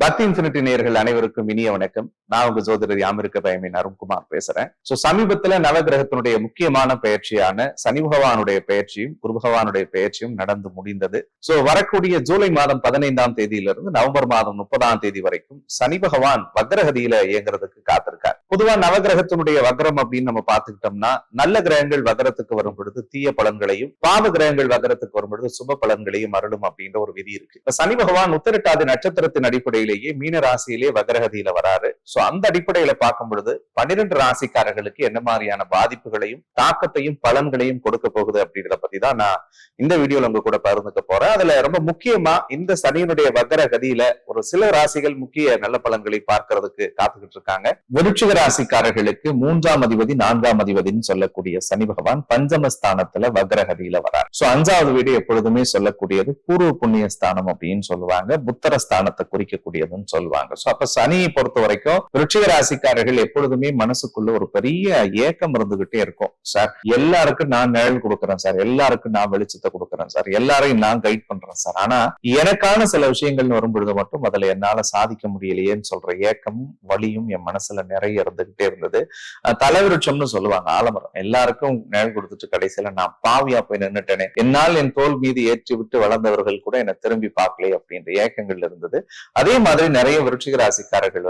பக்தி இன்ஃபினிட்டி நேயர்கள் அனைவருக்கும் இனிய வணக்கம். நான் உங்க ஜோதிடர் யாமிருக்க பயமின் அருண்குமார் பேசுறேன். சமீபத்துல நவகிரகத்தினுடைய முக்கியமான பயிற்சியான சனி பகவானுடைய பயிற்சியும் குரு பகவானுடைய பயிற்சியும் நடந்து முடிந்தது. வரக்கூடிய ஜூலை மாதம் 15ஆம் தேதியிலிருந்து நவம்பர் மாதம் 30ஆம் தேதி வரைக்கும் சனி பகவான் வக்ரகதியில இயங்குறதுக்கு காத்திருக்கார். பொதுவா நவகிரகத்தினுடைய வக்ரம் அப்படின்னு நம்ம பார்த்துக்கிட்டோம்னா, நல்ல கிரகங்கள் வக்ரத்துக்கு வரும் பொழுது தீய பலன்களையும், பாவ கிரகங்கள் வக்ரத்துக்கு வரும் பொழுது சுப பலன்களையும் அருளும் அப்படின்ற ஒரு விதி இருக்கு. சனி பகவான் உத்திரட்டாதி நட்சத்திரத்தின் அடிப்படையிலேயே மீன ராசியிலே வக்ரகதியில வராரு. அந்த அடிப்படையில பார்க்கும் பொழுது 12 ராசிக்காரர்களுக்கு என்ன மாதிரியான பாதிப்புகளையும் தாக்கத்தையும் பலன்களையும் கொடுக்க போகுது அப்படின்றத பத்தி தான் நான் இந்த வீடியோல உங்க கூட பகிர்ந்துக்க போறேன். அதுல ரொம்ப முக்கியமா இந்த சனியினுடைய வக்ரகதியில ஒரு சில ராசிகள் முக்கிய நல்ல பலன்களை பார்க்கறதுக்கு காத்துக்கிட்டு இருக்காங்க. விருச்சிக ராசிக்காரர்களுக்கு 3ஆம் அதிபதி 4ஆம் அதிபதினு சொல்லக்கூடிய சனி பகவான் பஞ்சமஸ்தானத்துல வக்ரகதியில வரார். 5வது வீடு எப்பொழுதுமே சொல்லக்கூடியது பூர்வ புண்ணிய ஸ்தானம் அப்படின்னு சொல்லுவாங்க, புத்தர ஸ்தானத்தை குறிக்கக்கூடியதுன்னு சொல்லுவாங்க. அப்ப சனியை பொறுத்த வரைக்கும் விருச்சிக ராசிக்காரர்கள் எப்பொழுதுமே மனசுக்குள்ள ஒரு பெரிய ஏக்கம் இருந்துகிட்டே இருக்கும். சார், எல்லாருக்கும் நான் நிழல் கொடுக்குறேன் சார், எல்லாருக்கும் நான் வெளிச்சத்தை கொடுக்குறேன் சார், எல்லாரையும் நான் கைட் பண்றேன் சார், ஆனா எனக்கான சில விஷயங்கள் வரும்பொழுது மட்டும் அதுல என்னால சாதிக்க முடியலையேன்னு சொல்ற ஏக்கமும் வலியும் என் மனசுல நிறைய இருந்துகிட்டே இருந்தது. தலைவிருட்சம்னு சொல்லுவாங்க, ஆலமரம். எல்லாருக்கும் நிழல் கொடுத்துட்டு கடைசியில நான் பாவியா போய் நின்னுட்டேனே, என்னால் என் தோல் மீது ஏற்றி விட்டு வளர்ந்தவர்கள் கூட என்னை திரும்பி பார்க்கலையே அப்படின்ற ஏக்கங்கள் இருந்தது. அதே மாதிரி நிறைய விருச்சிக ராசிக்காரர்கள்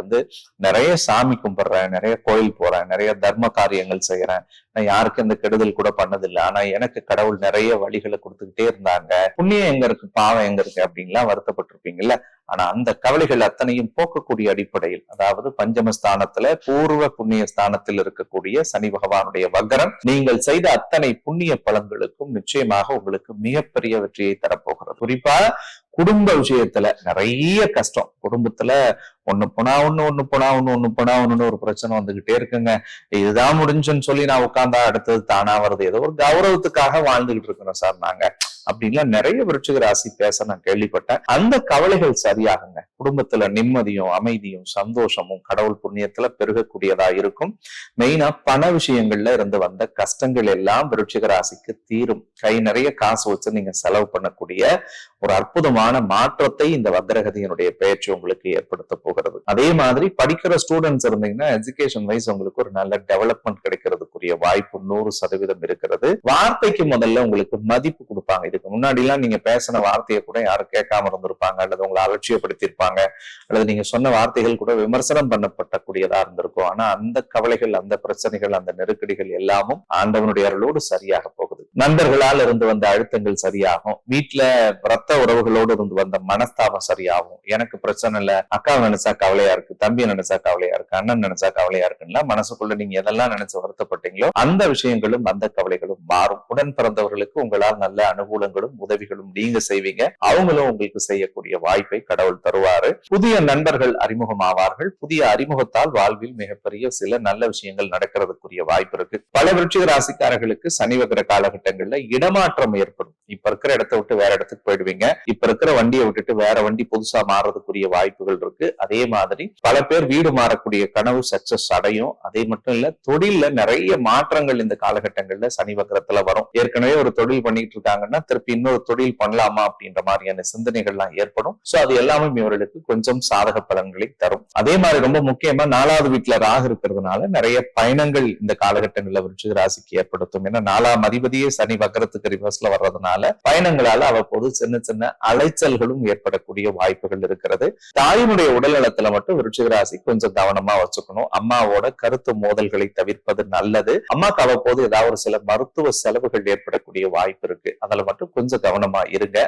நிறைய சாமி கும்பிடுறேன், நிறைய கோயில் போறேன், நிறைய தர்ம காரியங்கள் செய்யறேன், நான் யாருக்கும் இந்த கெடுதல் கூட பண்ணதில்லை, ஆனா எனக்கு கடவுள் நிறைய வழிகளை கொடுத்துக்கிட்டே இருந்தாங்க, புண்ணியம் எங்க இருக்கு பாவம் எங்க இருக்கு அப்படின்லாம் வருத்தப்பட்டிருப்பீங்கல்ல. ஆனா அந்த கவலைகள் அத்தனையும் போக்கக்கூடிய அடிப்படையில், அதாவது பஞ்சமஸ்தானத்துல பூர்வ புண்ணிய ஸ்தானத்தில் இருக்கக்கூடிய சனி பகவானுடைய வக்ரம் நீங்கள் செய்த அத்தனை புண்ணிய பலன்களுக்கும் நிச்சயமாக உங்களுக்கு மிகப்பெரிய வெற்றியை தரப்போகிறது. குறிப்பா குடும்ப விஷயத்துல நிறைய கஷ்டம், குடும்பத்துல ஒண்ணு போனா ஒண்ணு ஒரு பிரச்சனை வந்துகிட்டே இருக்குங்க. இதுதான் முடிஞ்சுன்னு சொல்லி நான் உட்கார்ந்தா அடுத்தது தானா வருது, ஏதோ ஒரு கௌரவத்துக்காக வாழ்ந்துகிட்டு இருக்கிறோம் சார் நாங்க அப்படின்லாம் நிறைய விருச்சிக ராசி பேச நான் கேள்விப்பட்டேன். அந்த கவலைகள் சரியாகுங்க. குடும்பத்துல நிம்மதியும் அமைதியும் சந்தோஷமும் கடவுள் புண்ணியத்துல பெருகக்கூடியதா இருக்கும். மெயினா பண விஷயங்கள்ல இருந்து வந்த கஷ்டங்கள் எல்லாம் விருச்சிக ராசிக்கு தீரும். கை நிறைய காசு வச்சு நீங்க செலவு பண்ணக்கூடிய ஒரு அற்புதமான மாற்றத்தை இந்த வக்ரகதியினுடைய பயிற்சி உங்களுக்கு ஏற்படுத்த போகிறது. அதே மாதிரி படிக்கிற ஸ்டூடெண்ட்ஸ் இருந்தீங்கன்னா எஜுகேஷன் வைஸ் உங்களுக்கு ஒரு நல்ல டெவலப்மெண்ட் கிடைக்கிறதுக்குரிய வாய்ப்பு 100% இருக்கிறது. வார்த்தைக்கு முதல்ல உங்களுக்கு மதிப்பு கொடுப்பாங்க. இதுக்கு முன்னாடி எல்லாம் நீங்க பேசின வார்த்தையை கூட யாரும் கேட்காம இருந்திருப்பாங்க, அல்லது உங்களை அலட்சியப்படுத்தியிருப்பாங்க, அல்லது நீங்க சொன்ன வார்த்தைகள் கூட விமர்சனம் பண்ணப்படக்கூடியதா இருந்திருக்கும். ஆனா அந்த கவலைகள், அந்த பிரச்சனைகள், அந்த நெருக்கடிகள் எல்லாமும் ஆண்டவனுடைய அருளோடு சரியாக போகுது. நண்பர்களால் இருந்து வந்த அழுத்தங்கள் சரியாகும். வீட்டுல ரத்த உறவுகளோடு இருந்து வந்த மனஸ்தாபம் சரியாகும். எனக்கு பிரச்சனை இல்ல, அக்கா நினைச்சா கவலையா இருக்கு, தம்பியை நினைச்சா கவலையா இருக்கு, அண்ணன் நினைச்சா கவலையா இருக்குன்னா மனசுக்குள்ள நீங்க எதெல்லாம் நினைச்சு வருத்தப்பட்டீங்களோ அந்த விஷயங்களும் அந்த கவலைகளும் மாறும். உடன் பிறந்தவர்களுக்கு உங்களால் நல்ல அனுகூலங்களும் உதவிகளும் நீங்க செய்வீங்க, அவங்களும் உங்களுக்கு செய்யக்கூடிய வாய்ப்பை கடவுள் தருவாரு. புதிய நண்பர்கள் அறிமுகமாவார்கள். புதிய அறிமுகத்தால் வாழ்வில் மிகப்பெரிய சில நல்ல விஷயங்கள் நடக்கிறதுக்குரிய வாய்ப்பு இருக்கு. பல விருச்சிக ராசிக்காரர்களுக்கு சனி வக்ர காலகட்டங்கள்ல இடமாற்றம் ஏற்படும். இப்ப இருக்கிற இடத்தை விட்டு வேற இடத்துக்கு போயிடுவீங்க. இப்ப இருக்கிற வண்டியை விட்டுட்டு வேற வண்டி புதுசா மாறதுக்குரிய வாய்ப்புகள் இருக்கு. அதே மாதிரி பல பேர் வீடு மாறக்கூடிய கனவு சக்சஸ் அடையும். அதே மட்டும் இல்ல, தொழில்ல நிறைய மாற்றங்கள் இந்த காலகட்டங்கள்ல சனி வக்ரத்துல வரும். ஏற்கனவே ஒரு தொழில் பண்ணிட்டு இருக்காங்கன்னா திருப்பி இன்னொரு தொழில் பண்ணலாமா அப்படின்ற மாதிரியான சிந்தனைகள்லாம் ஏற்படும். அது எல்லாமே இவர்களுக்கு கொஞ்சம் சாதக பலன்களை தரும். அதே மாதிரி ரொம்ப முக்கியமா 4வது வீட்டுல ராகு இருக்கிறதுனால நிறைய பயணங்கள் இந்த காலகட்டங்கள்ல விருச்சிக ராசிக்கு ஏற்படுத்தும். ஏன்னா 4ஆம் அதிபதியே சனி வக்ரத்துக்கு ரிவர்ஸ்ல வர்றதுனால பயணங்களால அவ்வப்போது சின்ன சின்ன அலைச்சல்களும் ஏற்படக்கூடிய வாய்ப்புகள் இருக்கிறது. தாயினுடைய உடல் நலத்துல மட்டும் விருச்சிக ராசி கொஞ்சம் கவனமா வச்சுக்கணும். அம்மாவோட கருத்து மோதல்களை தவிர்ப்பது நல்லது. அம்மாக்கு அவ்வப்போது ஏதாவது ஒரு சில மருத்துவ செலவுகள் ஏற்படக்கூடிய வாய்ப்பு இருக்கு, அதுல மட்டும் கொஞ்சம் கவனமா இருங்க.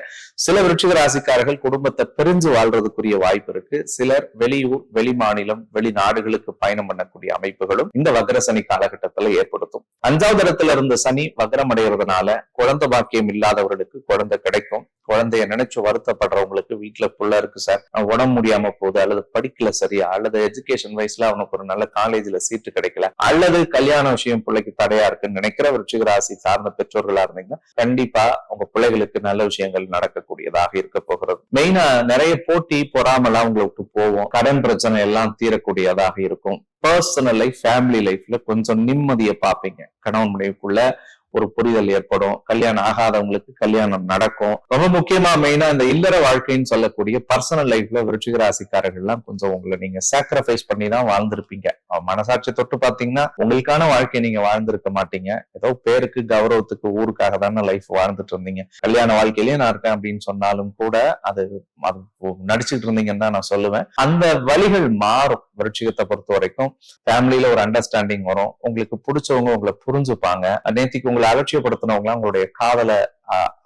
சில விருச்சிக ராசிக்காரர்கள் குடும்பத்தை பிரிஞ்சு வாழ்றதுக்குரிய வாய்ப்பு இருக்கு. சிலர் வெளியூர், வெளி மாநிலம், வெளிநாடுகளுக்கு பயணம் பண்ணக்கூடிய அமைப்புகளும் இந்த வக்ர சனி காலகட்டத்துல ஏற்படுத்தும். 5வது இடத்துல இருந்த சனி வக்ரம் அடைகிறதுனால குழந்தை பாக்கியம் இல்லாதவர்களுக்கு குழந்தை கிடைக்கும். குழந்தைய நினைச்சு வருத்தப்படுறவங்களுக்கு வீட்டுல புள்ள இருக்கு சார், உடம்பு முடியாம போகுது, அல்லது படிக்கல சரியா, அல்லது எஜுகேஷன் வைஸ்ல அவனுக்கு ஒரு நல்ல காலேஜ்ல சீட்டு கிடைக்கல, அல்லது கல்யாண விஷயம் பிள்ளைக்கு தடையா இருக்குன்னு நினைக்கிற விருச்சிக ராசி சார்ந்த பெற்றோர்களா இருந்தீங்கன்னா கண்டிப்பா உங்க பிள்ளைகளுக்கு நல்ல விஷயங்கள் நடக்கக்கூடியதாக இருக்க போகிறது. மெயினா நிறைய போட்டி பொறாமலாம் உங்களை விட்டு போவோம். கடன் பிரச்சனை எல்லாம் தீரக்கூடியதாக இருக்கும். பர்சனல் லைஃப், ஃபேமிலி லைஃப்ல கொஞ்சம் நிம்மதியை பார்ப்பீங்க. கணவன் மனைவிக்குள்ள ஒரு புரிதல் ஏற்படும். கல்யாணம் ஆகாதவங்களுக்கு கல்யாணம் நடக்கும். ரொம்ப முக்கியமா மெயினா இந்த இல்லற வாழ்க்கைன்னு சொல்லக்கூடிய பர்சனல் லைஃப்ல விருச்சிக ராசிக்காரர்கள்லாம் கொஞ்சம் உங்களை நீங்க சாக்ரிஃபைஸ் பண்ணி தான் வாழ்ந்திருப்பீங்க. மனசாட்சி தொட்டு பாத்தீங்கன்னா உங்களுக்கான வாழ்க்கை நீங்க வாழ்ந்திருக்க மாட்டீங்க. ஏதோ பேருக்கு கௌரவத்துக்கு ஊருக்காக தானே லைஃப் வாழ்ந்துட்டு இருந்தீங்க. கல்யாண வாழ்க்கையிலேயே நான் இருக்கேன் அப்படின்னு சொன்னாலும் கூட அது நடிச்சுட்டு இருந்தீங்கன்னு தான் நான் சொல்லுவேன். அந்த வழிகள் மாறும். விருச்சிகத்தை பொறுத்த வரைக்கும் ஃபேமிலியில ஒரு அண்டர்ஸ்டாண்டிங் வரும். உங்களுக்கு பிடிச்சவங்க உங்களை புரிஞ்சுப்பாங்க. நேத்திக்கு உங்களை அலட்சியப்படுத்தினவங்க உங்களுடைய காதலை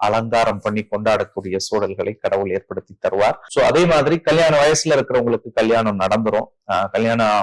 அலங்காரம் பண்ணி கொண்டாடக்கூடிய சூழல்களை கடவுள் ஏற்படுத்தி தருவார். சோ அதே மாதிரி கல்யாண வயசுல இருக்கிறவங்களுக்கு கல்யாணம் நடந்துரும். கல்யாணம்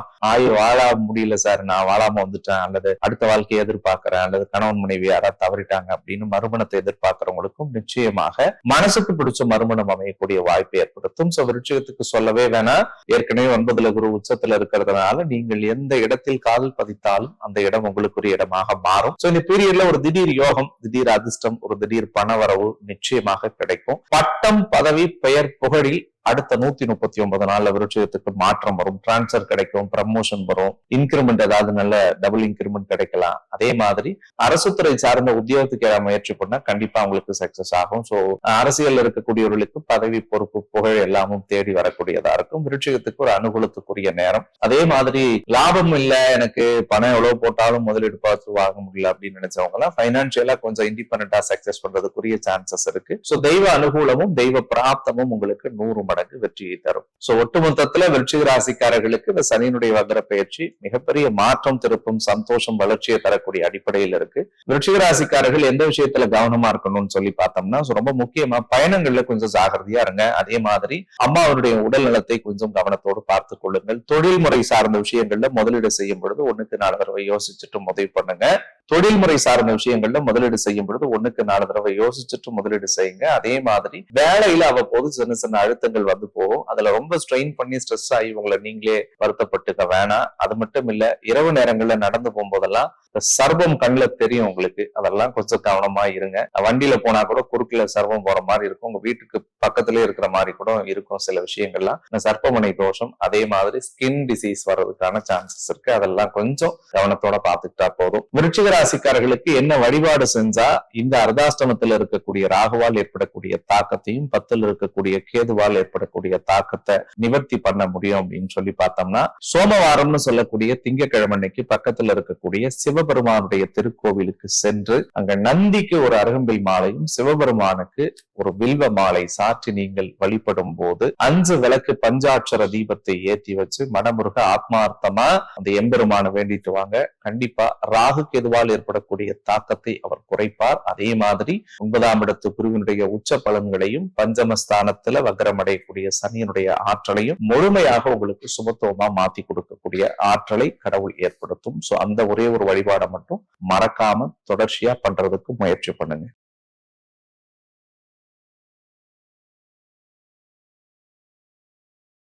வாழ முடியல சார், நான் வாழாம வந்துட்டேன், அல்லது அடுத்த வாழ்க்கையை எதிர்பார்க்கிறேன், அல்லது கணவன் மனைவி யாராவது தவறிட்டாங்க அப்படின்னு மறுமணத்தை எதிர்பார்க்கிறவங்களுக்கும் நிச்சயமாக மனசுக்கு பிடிச்ச மறுமணம் அமையக்கூடிய வாய்ப்பை ஏற்படுத்தும். சோ விருச்சிகத்துக்கு சொல்லவே வேணாம். ஏற்கனவே 9ல குரு உச்சத்துல இருக்கிறதுனால நீங்கள் எந்த இடத்தில் காதல் பதித்தாலும் அந்த இடம் உங்களுக்குரிய இடமாக மாறும். சோ இந்த பீரியட்ல ஒரு திடீர் யோகம், திடீர் அதிர்ஷ்டம், ஒரு திடீர் பணவரவு நிச்சயமாக கிடைக்கும். பட்டம், பதவி, பெயர், புகழில் அடுத்த 139 நாள்ல விருச்சிகத்துக்கு மாற்றம் வரும். டிரான்ஸ்பர் கிடைக்கும், ப்ரமோஷன் வரும், இன்கிரிமெண்ட் ஏதாவது நல்ல டபுள் இன்கிரிமெண்ட் கிடைக்கலாம். அதே மாதிரி அரசு துறை சார்ந்த உத்தியோகத்துக்கு ஏதாவது முயற்சி பண்ணா கண்டிப்பா உங்களுக்கு சக்சஸ் ஆகும். சோ அரசியல் இருக்கக்கூடியவர்களுக்கு பதவி, பொறுப்பு, புகழ் எல்லாமும் தேடி வரக்கூடியதா இருக்கும். விருச்சிகத்துக்கு ஒரு அனுகூலத்துக்குரிய நேரம். அதே மாதிரி லாபம் இல்ல, எனக்கு பணம் எவ்வளவு போட்டாலும் முதலீடு பார்த்து வாங்க முடியல அப்படின்னு நினைச்சவங்க எல்லாம் பைனான்சியலா கொஞ்சம் இண்டிபெண்டா சக்சஸ் பண்றதுக்குரிய சான்சஸ் இருக்கு. சோ தெய்வ அனுகூலமும் தெய்வ பிராப்தமும் உங்களுக்கு 100 மடங்கு வெற்றியை தரும். சோ ஒட்டுமொத்தத்துல விருச்சிக ராசிக்காரர்களுக்கு இந்த சனியினுடைய வக்ர பயிற்சி மிகப்பெரிய மாற்றம், திருப்பும், சந்தோஷம், வளர்ச்சியை தரக்கூடிய அடிப்படையில் இருக்கு. விருச்சிக ராசிக்காரர்கள் எந்த விஷயத்துல கவனமா இருக்கணும்னு சொல்லி பார்த்தோம்னா ரொம்ப முக்கியமா பயணங்கள்ல கொஞ்சம் ஜாகிரதையா இருங்க. அதே மாதிரி அம்மாவனுடைய உடல் நலத்தை கொஞ்சம் கவனத்தோடு பார்த்துக் கொள்ளுங்கள். தொழில் முறை சார்ந்த விஷயங்கள்ல முதலீடு செய்யும் பொழுது 1க்கு 4 தடவை யோசிச்சுட்டு முதலீடு பண்ணுங்க. தொழில்முறை சார்ந்த விஷயங்கள்ல முதலீடு செய்யும் பொழுது 1க்கு 4 தடவை யோசிச்சுட்டு முதலீடு செய்யுங்க. அதே மாதிரி வேலையில அவ்வப்போது சின்ன சின்ன அழுத்தங்கள் வந்து போகும். அதுல ரொம்ப ஸ்ட்ரெயின் பண்ணி ஸ்ட்ரெஸ் ஆகி உங்களை நீங்களே வருத்தப்பட்டுக்க வேணாம். அது மட்டும் இல்ல, இரவு நேரங்கள்ல நடந்து போகும்போதெல்லாம் சர்வம் கண்ணுல தெரியும் உங்களுக்கு. அதெல்லாம் கொஞ்சம் கவனமா இருங்க. வண்டியில போனா கூட குறுக்குல சர்வம் போற மாதிரி இருக்கும். உங்க வீட்டுக்கு பக்கத்திலே இருக்கிற மாதிரி கூட இருக்கும் சில விஷயங்கள்லாம். இந்த சர்ப்பமனை தோஷம், அதே மாதிரி ஸ்கின் டிசீஸ் வர்றதுக்கான சான்சஸ் இருக்கு. அதெல்லாம் கொஞ்சம் கவனத்தோட பாத்துக்கிட்டா போதும். விருச்சிக ராசிக்காரர்களுக்கு என்ன வழிபாடு செஞ்சா இந்த அர்த்தாஷ்டமத்தில் இருக்கக்கூடிய ராகுவால் ஏற்படக்கூடிய தாக்கத்தையும் 10ல் இருக்கக்கூடிய கேதுவால் ஏற்படக்கூடிய தாக்கத்தை நிவர்த்தி பண்ண முடியும் அப்படின்னு சொல்லி பார்த்தோம்னா, சோமவாரம்னு சொல்லக்கூடிய திங்கட்கிழமை அன்னைக்கு பக்கத்துல இருக்கக்கூடிய சிவபெருமானுடைய திருக்கோவிலுக்கு சென்று அங்க நந்திக்கு ஒரு அருகம்பில் மாலையும் சிவபெருமானுக்கு ஒரு வில்வ மாலை சாற்றி நீங்கள் வழிபடும் போது 5 விளக்கு பஞ்சாட்சர தீபத்தை ஏற்றி வச்சு மனமுருக ஆத்மார்த்தமா அந்த எம்பெருமான வேண்டிட்டு வாங்க. கண்டிப்பா ராகு கேதுவால் ஏற்படக்கூடிய தாக்கத்தை அவர் குறைப்பார். அதே மாதிரி 9ஆம் இடத்து குருவினுடைய உச்ச பலன்களையும் பஞ்சமஸ்தானத்துல வக்ரமடையக்கூடிய சனியினுடைய ஆற்றலையும் முழுமையாக உங்களுக்கு சுபத்துவமா மாத்தி கொடுக்கக்கூடிய ஆற்றலை கடவுள் ஏற்படுத்தும். சோ அந்த ஒரே ஒரு வழிபாடை மட்டும் மறக்காம தொடர்ச்சியா பண்றதுக்கு முயற்சி பண்ணுங்க.